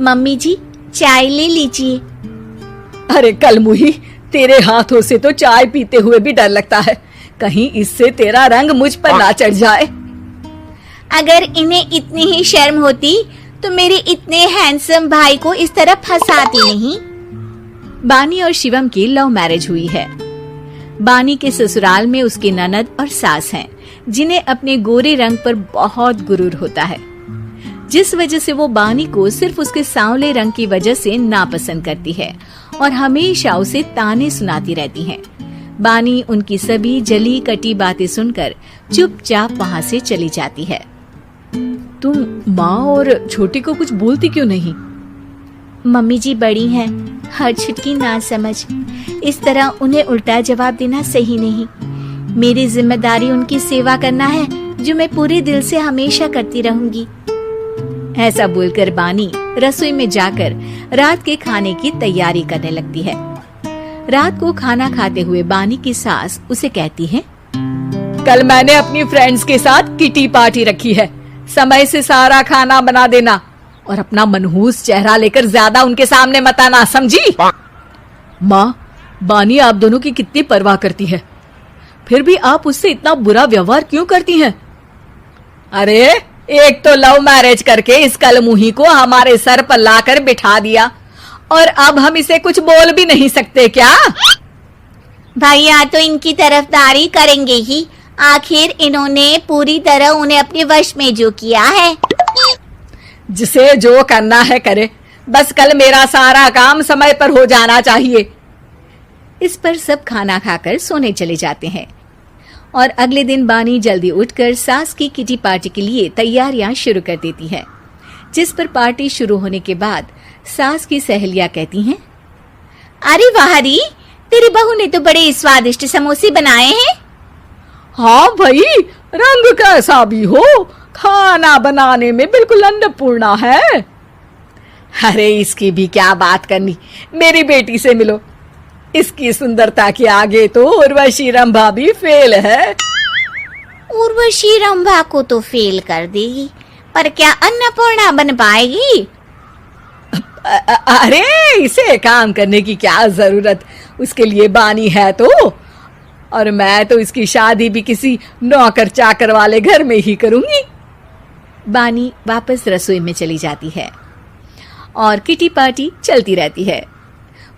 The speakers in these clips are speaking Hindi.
मम्मी जी, चाय ले लीजिए। अरे कलमुही, तेरे हाथों से तो चाय पीते हुए भी डर लगता है, कहीं इससे तेरा रंग मुझ पर ना चढ़ जाए। अगर इन्हें इतनी ही शर्म होती तो मेरे इतने हैंडसम भाई को इस तरह फंसाती नहीं। बानी और शिवम की लव मैरिज हुई है। बानी के ससुराल में उसकी ननद और सास हैं, जिन्हें अपने गोरे रंग पर बहुत गुरूर होता है, जिस वजह से वो बानी को सिर्फ उसके सांवले रंग की वजह से नापसंद करती है और हमेशा उसे ताने सुनाती रहती हैं। बानी उनकी सभी जली कटी बातें सुनकर चुपचाप वहाँ से चली जाती है। तुम माँ और छोटी को कुछ बोलती क्यों नहीं? मम्मी जी बड़ी हैं, हर छुटकी ना समझ, इस तरह उन्हें उल्टा जवाब देना सही नहीं। मेरी जिम्मेदारी उनकी सेवा करना है, जो मैं पूरे दिल से हमेशा करती रहूंगी। ऐसा बोलकर बानी रसोई में जाकर रात के खाने की तैयारी करने लगती है। रात को खाना खाते हुए बानी की सास उसे कहती है, कल मैंने अपनी फ्रेंड्स के साथ किटी पार्टी रखी है, समय से सारा खाना बना देना और अपना मनहूस चेहरा लेकर ज्यादा उनके सामने मत आना, समझी? माँ, बानी आप दोनों की कितनी परवाह करती है, फिर भी आप उससे इतना बुरा व्यवहार क्यों करती हैं? अरे एक तो लव मैरिज करके इस कलमुही को हमारे सर पर लाकर बिठा दिया और अब हम इसे कुछ बोल भी नहीं सकते क्या? भैया तो इनकी तरफदारी करेंगे ही, आखिर इन्होंने पूरी तरह उन्हें अपने वश में जो किया है। जिसे जो करना है करे, बस कल मेरा सारा काम समय पर हो जाना चाहिए। इस पर सब खाना खाकर सोने चले जाते हैं और अगले दिन बानी जल्दी उठकर सास की किटी पार्टी के लिए तैयारियां शुरू कर देती है, जिस पर पार्टी शुरू होने के बाद सास की सहेलियां कहती हैं, अरे वाह री, तेरी बहू ने तो बड़े स्वादिष्ट समोसे बनाए हैं। हाँ भाई, रंग कैसा भी हो, खाना बनाने में बिल्कुल अन्नपूर्णा है। अरे इसकी भी क्या बात करनी, मेरी बेटी से मिलो, इसकी सुंदरता के आगे तो उर्वशी रंभा भी फेल है। उर्वशी रंभा को तो फेल कर देगी, पर क्या अन्नपूर्णा बन पाएगी? अरे इसे काम करने की क्या जरूरत, उसके लिए बानी है तो, और मैं तो इसकी शादी भी किसी नौकर चाकर वाले घर में ही करूंगी। बानी वापस रसोई में चली जाती है और किटी पार्टी चलती रहती है।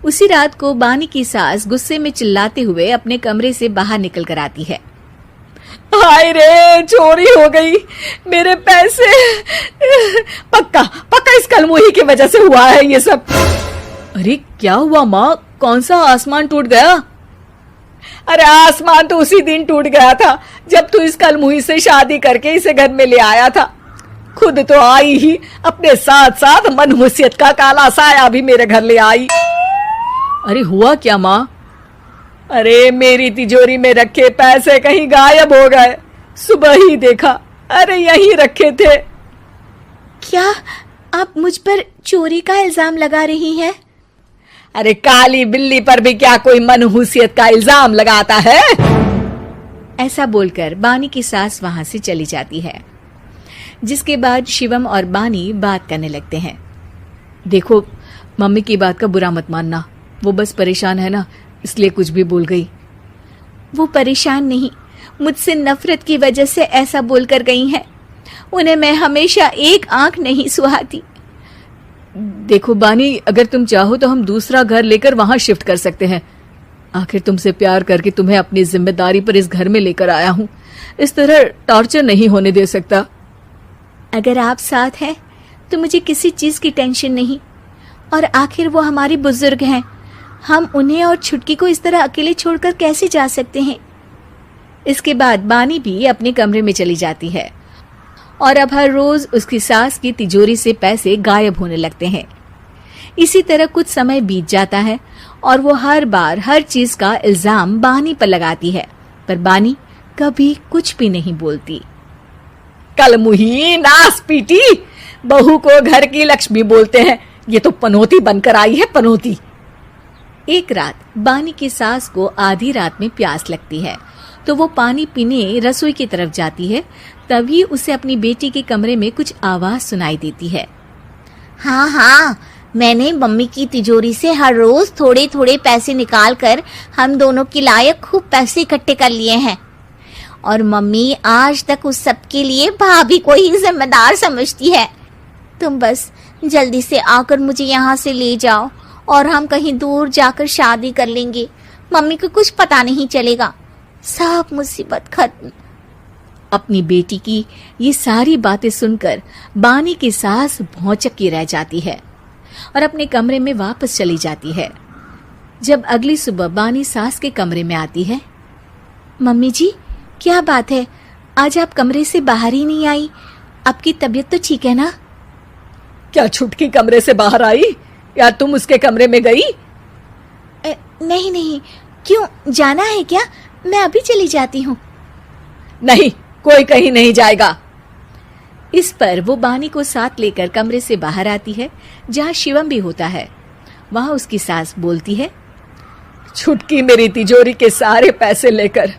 उसी रात को बानी की सास गुस्से में चिल्लाते हुए अपने कमरे से बाहर निकल कर आती है। हाय रे, चोरी हो गई, मेरे पैसे, पक्का पक्का इस कलमुही की वजह से हुआ है ये सब। अरे क्या हुआ माँ, कौन सा आसमान टूट गया? अरे आसमान तो उसी दिन टूट गया था जब तू इस कलमुही से शादी करके इसे घर में ले आया था। खुद तो आई ही, अपने साथ साथ मनहूसियत का काला साया भी मेरे घर ले आई। अरे हुआ क्या माँ? अरे मेरी तिजोरी में रखे पैसे कहीं गायब हो गए, सुबह ही देखा, अरे यहीं रखे थे। क्या आप मुझ पर चोरी का इल्जाम लगा रही हैं? अरे काली बिल्ली पर भी क्या कोई मनहूसियत का इल्जाम लगाता है? ऐसा बोलकर बानी की सास वहां से चली जाती है, जिसके बाद शिवम और बानी बात करने लगते हैं। देखो, मम्मी की बात का बुरा मत मानना, वो बस परेशान है ना, इसलिए कुछ भी बोल गई। वो परेशान नहीं, मुझसे नफरत की वजह से ऐसा बोलकर गई हैं। उन्हें मैं हमेशा एक आंख नहीं सुहाती। देखो बानी, अगर तुम चाहो तो हम दूसरा घर लेकर वहां शिफ्ट कर सकते हैं। आखिर तुमसे प्यार करके तुम्हें अपनी जिम्मेदारी पर इस घर में लेकर आया हूं, इस तरह टॉर्चर नहीं होने दे सकता। अगर आप साथ हैं तो मुझे किसी चीज की टेंशन नहीं, और आखिर वो हमारी बुजुर्ग हैं, हम उन्हें और छुटकी को इस तरह अकेले छोड़कर कैसे जा सकते हैं? इसके बाद बानी भी अपने कमरे में चली जाती है और अब हर रोज उसकी सास की तिजोरी से पैसे गायब होने लगते हैं। इसी तरह कुछ समय बीत जाता है और वो हर बार हर चीज का इल्जाम बानी पर लगाती है, पर बानी कभी कुछ भी नहीं बोलती। कलमुही नास पीटी, बहू को घर की लक्ष्मी बोलते हैं, ये तो पनौती बनकर आई है, पनौती। एक रात बानी की सास को आधी रात में प्यास लगती है, तो वो पानी पीने रसोई की तरफ जाती है। तभी उसे अपनी बेटी के कमरे में कुछ आवाज सुनाई देती है। हाँ हाँ, मैंने मम्मी की तिजोरी से हर रोज थोड़े थोड़े पैसे निकाल कर हम दोनों के लायक खूब पैसे इकट्ठे कर लिए हैं। और मम्मी आज तक उस सब के लिए भाभी को ही जिम्मेदार समझती है। तुम बस जल्दी से आकर मुझे यहाँ से ले जाओ और हम कहीं दूर जाकर शादी कर लेंगे। मम्मी को कुछ पता नहीं चलेगा, सब मुसीबत खत्म। अपनी बेटी की ये सारी बातें सुनकर बानी की सास भौचक्की रह जाती है और अपने कमरे में वापस चली जाती है। जब अगली सुबह बानी सास के कमरे में आती है, मम्मी जी, क्या बात है, आज आप कमरे से बाहर ही नहीं आई? आपकी तबीयत तो ठीक है ना? क्या छुटकी कमरे से बाहर आई या तुम उसके कमरे में गई? नहीं नहीं, क्यों, जाना है क्या? मैं अभी चली जाती हूँ। नहीं, कोई कहीं नहीं जाएगा। इस पर वो बानी को साथ लेकर कमरे से बाहर आती है, जहाँ शिवम भी होता है। वहाँ उसकी सास बोलती है, छुटकी मेरी तिजोरी के सारे पैसे लेकर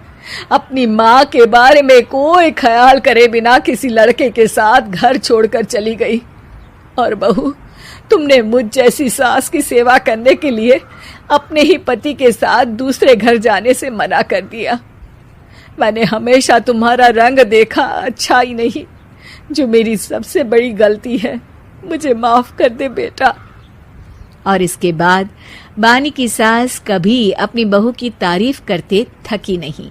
अपनी माँ के बारे में कोई ख्याल करे बिना किसी लड़के के साथ घर छोड़कर चली गई। और बहू, तुमने मुझ जैसी सास की सेवा करने के लिए अपने ही पति के साथ दूसरे घर जाने से मना कर दिया। मैंने हमेशा तुम्हारा रंग देखा अच्छा ही नहीं, जो मेरी सबसे बड़ी गलती है। मुझे माफ कर दे बेटा। और इसके बाद बानी की सास कभी अपनी बहू की तारीफ करते थकी नहीं।